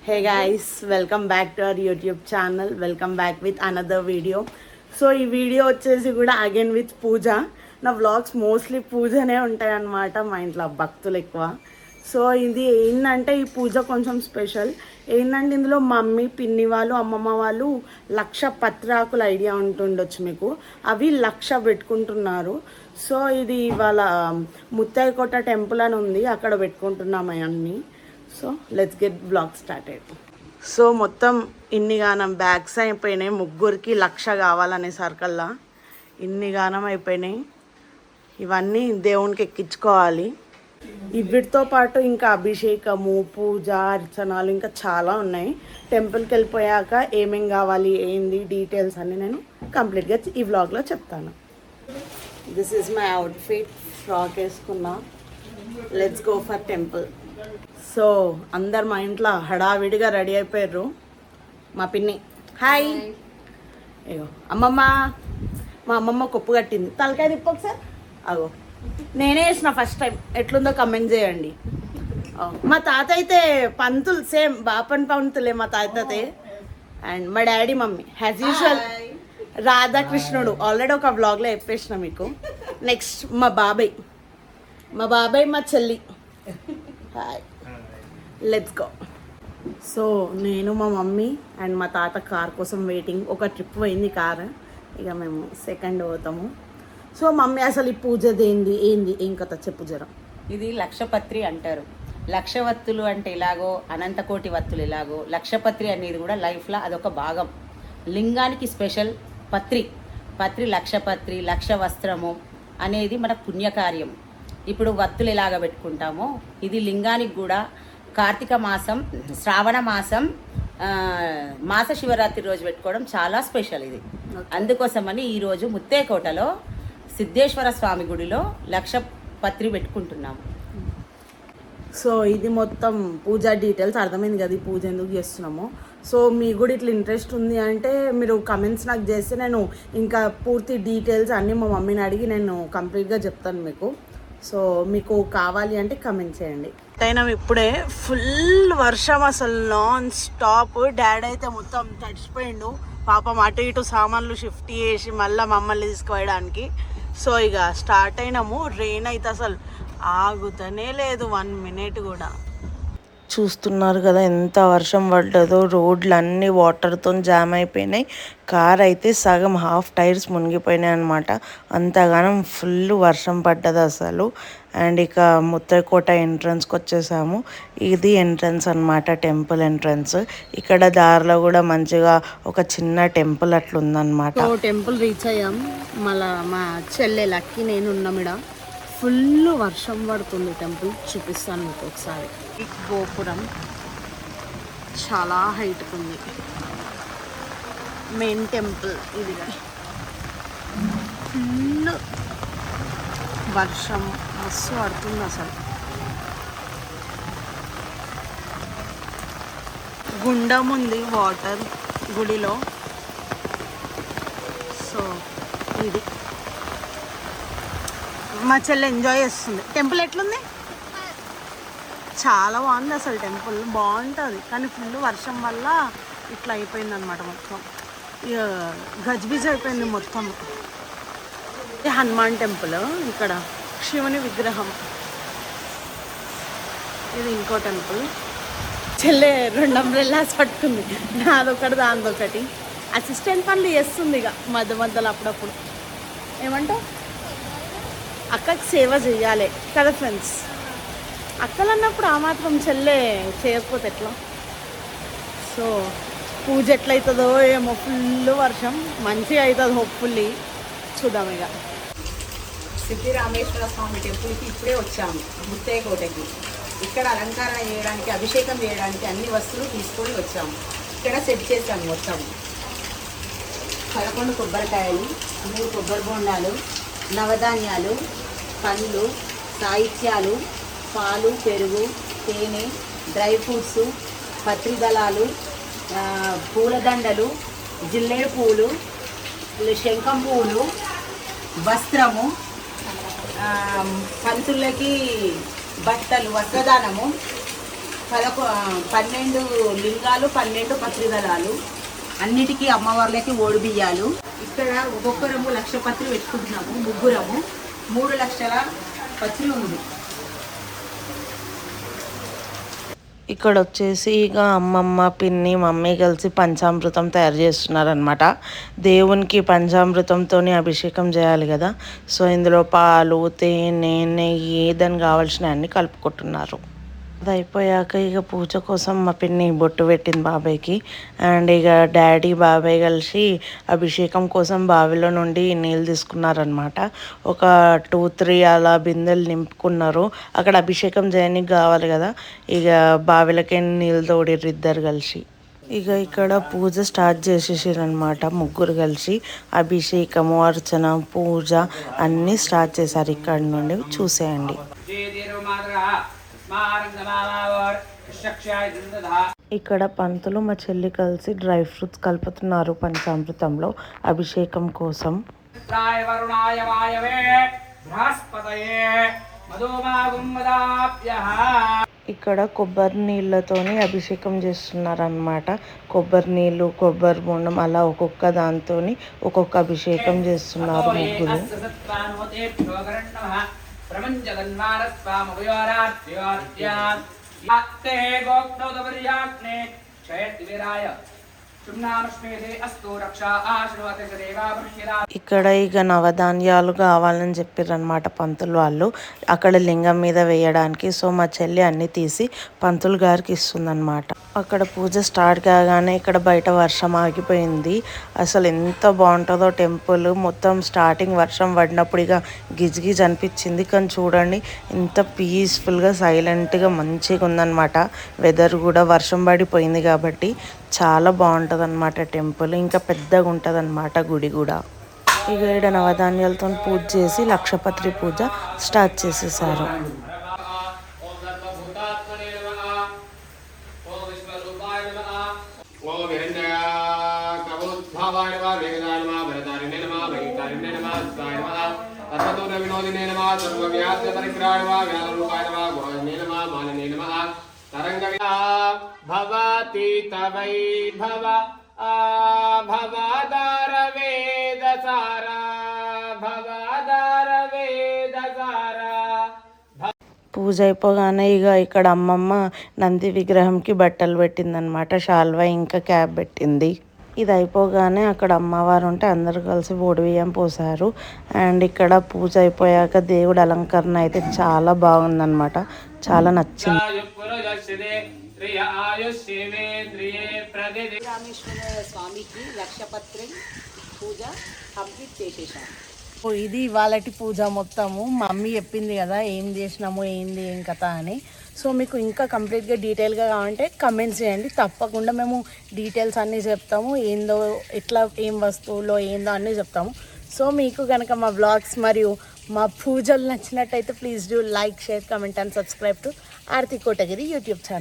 Hey guys, welcome back to our YouTube channel. Welcome back with another video. So ఈ video వచ్చేసి కూడా again with పూజ. నా vlogs mostly పూజనే ఉంటాయి అన్నమాట. మా ఇంట్లో భక్తులు ఎక్కువ. సో ఇది ఏంటంటే ఈ పూజ కొంచెం స్పెషల్. ఏంటంటే ఇందులో మమ్మీ, పిన్ని వాళ్ళు, అమ్మమ్మ వాళ్ళు 1,00,000 పత్రాకులు ఐడియా ఉంటుండొచ్చు మీకు. అవి 1,00,000 పెట్టుకుంటున్నారు. సో ఇది వాళ్ళ ముత్తైకోట టెంపుల్ అని ఉంది, అక్కడ పెట్టుకుంటున్నాం అవన్నీ. So let's get blog started. So మొత్తం ఇన్ని గానం బ్యాగ్స్ అయిపోయినాయి. ముగ్గురికి 1,00,000 కావాలనే సర్కల్లా ఇన్ని గానం అయిపోయినాయి. ఇవన్నీ దేవునికి ఎక్కించుకోవాలి. వీటితో పాటు ఇంకా అభిషేకము, పూజ, అర్చనాలు ఇంకా చాలా ఉన్నాయి. టెంపుల్కి వెళ్ళిపోయాక ఏమేం కావాలి, ఏంది డీటెయిల్స్ అన్నీ నేను కంప్లీట్గా ఈ వ్లాగ్లో చెప్తాను. This is my outfit. Frock వేసుకున్నా. Let's go for temple. So అందరు మా ఇంట్లో హడావిడిగా రెడీ అయిపోయారు. మా పిన్ని హాయ్. అయ్యో అమ్మమ్మ, మా అమ్మమ్మ కొప్పు కట్టింది. తలకాయ తిప్పు ఒకసారి. అగో నేనే వేసిన ఫస్ట్ టైం. ఎట్లుందో కమెంట్ చేయండి. మా తాత అయితే పంతులు సేమ్ బాపన్ పంతులే మా తాత అయితే. అండ్ మా డాడీ మమ్మీ యాజ్ యూజువల్ రాధాకృష్ణుడు. ఆల్రెడీ ఒక వ్లాగ్లో చెప్పేసిన మీకు. నెక్స్ట్ మా బాబాయ్ మా చెల్లి. Hi, let's go. సో నేను, మా మమ్మీ అండ్ మా తాత కార్ కోసం వెయిటింగ్. ఒక ట్రిప్ పోయింది కార్, ఇక మేము సెకండ్ పోతాము. సో మమ్మీ అసలు ఈ పూజది ఏంది ఏం కథ చెప్పు జర. ఇది లక్షపత్రి అంటారు. లక్షవత్తులు అంటే ఇలాగో, అనంతకోటి వత్తులు ఇలాగో, లక్షపత్రి అనేది కూడా లైఫ్లో అదొక భాగం. లింగానికి స్పెషల్ పత్రి లక్షపత్రి, లక్ష వస్త్రము అనేది మన పుణ్యకార్యం. ఇప్పుడు వత్తులు ఎలాగ పెట్టుకుంటామో ఇది లింగానికి కూడా కార్తీక మాసం, శ్రావణ మాసం, మాస శివరాత్రి రోజు పెట్టుకోవడం చాలా స్పెషల్ ఇది. అందుకోసమని ఈరోజు ముత్తేకోటలో సిద్ధేశ్వర స్వామి గుడిలో లక్షపత్రి పెట్టుకుంటున్నాము. సో ఇది మొత్తం పూజ డీటెయిల్స్. అర్థమైంది కదా ఈ పూజ ఎందుకు చేస్తున్నామో. సో మీ కూడా ఇట్లా ఇంట్రెస్ట్ ఉంది అంటే మీరు కమెంట్స్ నాకు చేస్తే నేను ఇంకా పూర్తి డీటెయిల్స్ అన్నీ మా మమ్మీని అడిగి నేను కంప్లీట్గా చెప్తాను మీకు. సో మీకు కావాలి అంటే కమెంట్ చేయండి. అయినా ఇప్పుడే ఫుల్ వర్షం, అసలు నాన్ స్టాప్. డాడీ అయితే మొత్తం తడిచిపోయిండు పాపం. అటు ఇటు సామాన్లు షిఫ్ట్ చేసి మళ్ళీ మమ్మల్ని తీసుకుపోయడానికి. సో ఇక స్టార్ట్ అయినాము. రెయిన్ అయితే అసలు ఆగుతూనే లేదు 1 మినిట్ కూడా. చూస్తున్నారు కదా ఎంత వర్షం పడ్డదో. రోడ్లు అన్నీ వాటర్తో జామ్ అయిపోయినాయి. కార్ అయితే సగం హాఫ్ టైర్స్ మునిగిపోయినాయి అనమాట. అంతగానం ఫుల్ వర్షం పడ్డది అసలు. అండ్ ఇక ముత్తైకోట ఎంట్రన్స్కి వచ్చేసాము. ఇది ఎంట్రన్స్ అనమాట, టెంపుల్ ఎంట్రన్స్. ఇక్కడ దారిలో కూడా మంచిగా ఒక చిన్న టెంపుల్ అట్లుందనమాట. టెంపుల్ రీచ్ అయ్యాం. మళ్ళా మా చెల్లె లక్కి నేను ఉన్నామిడ. ఫుల్ వర్షం పడుతుంది. టెంపుల్ చూపిస్తాను మీకు ఒకసారి. గోపురం చాలా హైట్కి ఉంది. మెయిన్ టెంపుల్ ఇది. ఫుల్ వర్షం మస్తు పడుతుంది అసలు. గుండం ఉంది వాటర్ గుడిలో. సో ఇది మా చెల్లి ఎంజాయ్ చేస్తుంది. టెంపుల్ ఎట్లుంది? చాలా బాగుంది అసలు. టెంపుల్ బాగుంటుంది కానీ ఫుల్ వర్షం వల్ల ఇట్లా అయిపోయింది అనమాట. మొత్తం ఇక గజ్బిజ్ అయిపోయింది మొత్తం. ఇది హనుమాన్ టెంపుల్. ఇక్కడ శివుని విగ్రహం. ఇది ఇంకో టెంపుల్. చెల్లె 2 అంబ్రెల్లాస్ పట్టుకుంది, నాదొకటి దానిదొకటి. అసిస్టెంట్ పనులు చేస్తుంది ఇక మధ్యలో అప్పుడప్పుడు. ఏమంటావు? అక్కకి సేవ చెయ్యాలి కదా ఫ్రెండ్స్. అక్కలు అన్నప్పుడు ఆ మాత్రం చెల్లె చేయకపోతే ఎట్లా? సో పూజ ఎట్లయితుందో ఏమో. ఫుల్ వర్షం మంచిగా అవుతుంది హోప్ఫుల్లీ. చూద్దాం ఇక. సిద్ధిరామేశ్వర స్వామి టెంపుల్కి ఇప్పుడే వచ్చాము, ముత్తైకోటకి. ఇక్కడ అలంకరణ చేయడానికి, అభిషేకం చేయడానికి అన్ని వస్తువులు తీసుకొని వచ్చాము. ఇక్కడ సెట్ చేసాము మొత్తం. 11 కొబ్బరికాయలు, 3 కొబ్బరి బొండాలు, నవధాన్యాలు, పండ్లు, సాహిత్యాలు, పాలు, పెరుగు, తేనె, డ్రై ఫ్రూట్స్, పత్రి దళాలు, పూలదండలు, జిల్లేడు పువ్వులు, శంఖం పువ్వులు, వస్త్రము, పంతులకి బట్టలు, వస్త్రదానము, 12 లింగాలు, 12 పత్రిదళాలు, అన్నిటికీ అమ్మవార్లకి ఓడి బియ్యాలు. ఇక్కడ ఒక్కొక్కరము 1,00,000 పత్రి పెట్టుకుంటున్నాము, ముగ్గురము 3 లక్షల పత్రి ఉంది. ఇక్కడ వచ్చేసి ఇక అమ్మమ్మ, పిన్ని, మమ్మీ కలిసి పంచామృతం తయారు చేస్తున్నారనమాట. దేవునికి పంచామృతంతో అభిషేకం చేయాలి కదా, సో ఇందులో పాలు, తేనె, నెయ్యి, దానికి కావాల్సిన అన్ని కలుపుకుంటున్నారు. అది అయిపోయాక ఇక పూజ కోసం మా పిన్ని బొట్టు పెట్టింది బాబాయ్కి. అండ్ ఇక డాడీ, బాబాయ్ కలిసి అభిషేకం కోసం బావిలో నుండి నీళ్ళు తీసుకున్నారనమాట. ఒక 2-3 అలా బిందెలు నింపుకున్నారు. అక్కడ అభిషేకం చేయడానికి కావాలి కదా, ఇక బావిలకే నీళ్ళు తోడిర్రు ఇద్దరు కలిసి. ఇక ఇక్కడ పూజ స్టార్ట్ చేసేసారనమాట. ముగ్గురు కలిసి అభిషేకము, అర్చన, పూజ అన్నీ స్టార్ట్ చేశారు. ఇక్కడ నుండి చూసేయండి. ఇక్కడ పంతులు మా చెల్లి కలిసి డ్రై ఫ్రూట్స్ కలుపుతున్నారు పంచామృతంలో అభిషేకం కోసం. ఇక్కడ కొబ్బరి నీళ్ళతోని అభిషేకం చేస్తున్నారనమాట. కొబ్బరి నీళ్ళు, కొబ్బరి బొండం అలా ఒక్కొక్క దాంతోని ఒక్కొక్క అభిషేకం చేస్తున్నారు ముగ్గురు. ఇక్కడ ఇక నవధాన్యాలు కావాలని చెప్పారనమాట పంతులు వాళ్ళు, అక్కడ లింగం మీద వేయడానికి. సో మా చెల్లి అన్ని తీసి పంతులు గారికి ఇస్తుందన్నమాట. అక్కడ పూజ స్టార్ట్ కాగానే ఇక్కడ బయట వర్షం ఆగిపోయింది. అసలు ఎంత బాగుంటుందో టెంపుల్. మొత్తం స్టార్టింగ్ వర్షం పడినప్పుడు ఇక గిజ్గిజ్ అనిపించింది, కానీ చూడండి ఎంత పీస్ఫుల్గా, సైలెంట్గా మంచిగా ఉందన్నమాట. వెదర్ కూడా వర్షం పడిపోయింది కాబట్టి చాలా బాగుంటుంది అనమాట టెంపుల్. ఇంకా పెద్దగా ఉంటుంది అనమాట గుడి కూడా. ఇక ఇక్కడ నవధాన్యాలతో పూజ చేసి లక్షపత్రి పూజ స్టార్ట్ చేసేసారు. భవతీత వైభవ భవదార వేదసార భవదార వేదసార. పూజ అయిపోగానే ఇక ఇక్కడ అమ్మమ్మ నంది విగ్రహంకి బట్టలు పెట్టిందనమాట. శాల్వా ఇంకా క్యాప్ పెట్టింది. ఇది అయిపోగానే అక్కడ అమ్మవారు ఉంటే అందరూ కలిసి బియ్యం పోసారు. అండ్ ఇక్కడ పూజ అయిపోయాక దేవుడి అలంకరణ అయితే చాలా బాగుందన్నమాట, చాలా నచ్చింది. రామేశ్వర స్వామికి లక్షపత్రి పూజ కంప్లీట్ చేసేసాము. ఇది ఇవాళటి పూజ మొత్తము. మా మమ్మీ చెప్పింది కదా ఏం చేసినాము, ఏంది, ఏం కథ అని. సో మీకు ఇంకా కంప్లీట్గా డీటెయిల్గా కావాలంటే కమెంట్స్ చేయండి, తప్పకుండా మేము డీటెయిల్స్ అన్నీ చెప్తాము. ఏందో ఎట్లా, ఏం వస్తువులో ఏందో అన్నీ చెప్తాము. సో మీకు కనుక మా వ్లాగ్స్ మరియు మా పూజలు నచ్చినట్టయితే please do like, share, comment and subscribe to Aarti Kotagiri YouTube channel.